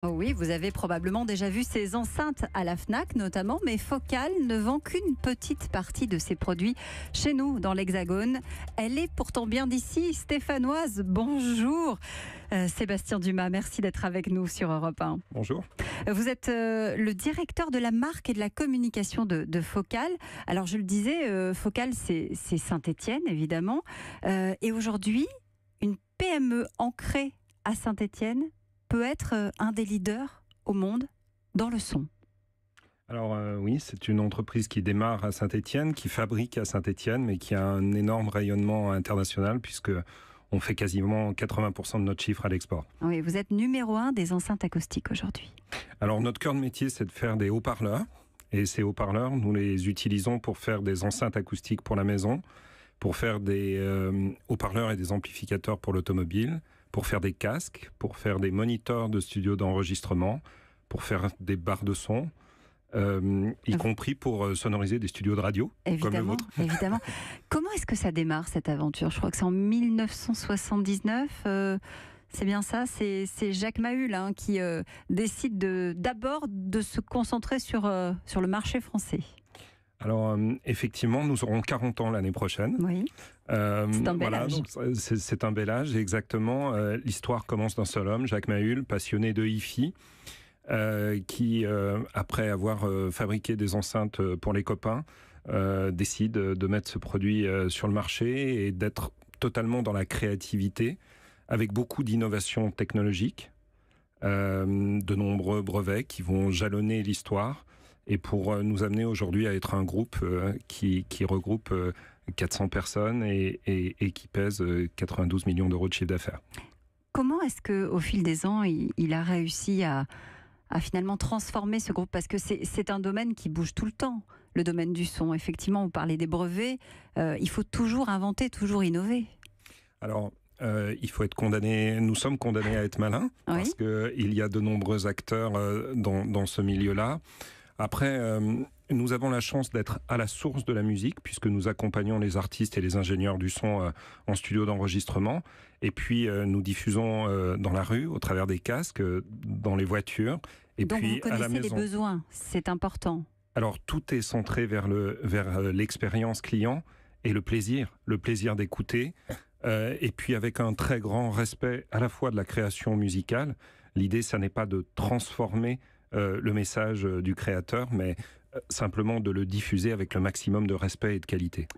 Oh oui, vous avez probablement déjà vu ces enceintes à la Fnac notamment, mais Focal ne vend qu'une petite partie de ses produits chez nous dans l'Hexagone. Elle est pourtant bien d'ici, stéphanoise. Bonjour Sébastien Dumas, merci d'être avec nous sur Europe 1. Bonjour. Vous êtes le directeur de la marque et de la communication de Focal. Alors je le disais, Focal c'est Saint-Étienne évidemment. Et aujourd'hui, une PME ancrée à Saint-Étienne peut être un des leaders au monde dans le son. Alors oui, c'est une entreprise qui démarre à Saint-Étienne, qui fabrique à Saint-Étienne, mais qui a un énorme rayonnement international puisque on fait quasiment 80% de notre chiffre à l'export. Oui, vous êtes numéro 1 des enceintes acoustiques aujourd'hui. Alors notre cœur de métier, c'est de faire des haut-parleurs. Et ces haut-parleurs, nous les utilisons pour faire des enceintes acoustiques pour la maison, pour faire des haut-parleurs et des amplificateurs pour l'automobile, pour faire des casques, pour faire des moniteurs de studio d'enregistrement, pour faire des barres de son, y compris pour sonoriser des studios de radio, comme le vôtre. Évidemment. Comment est-ce que ça démarre cette aventure ? Je crois que c'est en 1979. C'est bien ça, c'est Jacques Mahul qui décide d'abord de se concentrer sur le marché français. Alors, effectivement, nous aurons 40 ans l'année prochaine. Oui, c'est un bel âge. C'est un bel âge, exactement. L'histoire commence d'un seul homme, Jacques Mahul, passionné de hi-fi, qui, après avoir fabriqué des enceintes pour les copains, décide de mettre ce produit sur le marché et d'être totalement dans la créativité, avec beaucoup d'innovations technologiques, de nombreux brevets qui vont jalonner l'histoire, et pour nous amener aujourd'hui à être un groupe qui regroupe 400 personnes et qui pèse 92 millions d'euros de chiffre d'affaires. Comment est-ce qu'au fil des ans, il a réussi à finalement transformer ce groupe ? Parce que c'est un domaine qui bouge tout le temps, le domaine du son. Effectivement, vous parlez des brevets, il faut toujours inventer, toujours innover. Alors, il faut être condamné, nous sommes condamnés à être malins, oui, parce qu'il y a de nombreux acteurs dans ce milieu-là. Après, nous avons la chance d'être à la source de la musique, puisque nous accompagnons les artistes et les ingénieurs du son en studio d'enregistrement. Et puis, nous diffusons dans la rue, au travers des casques, dans les voitures. Et donc, puis, vous connaissez à la maison. Les besoins, c'est important. Alors, tout est centré vers l'expérience client et le plaisir d'écouter. Et puis, avec un très grand respect à la fois de la création musicale. L'idée, ça n'est pas de transformer le message du créateur, mais simplement de le diffuser avec le maximum de respect et de qualité.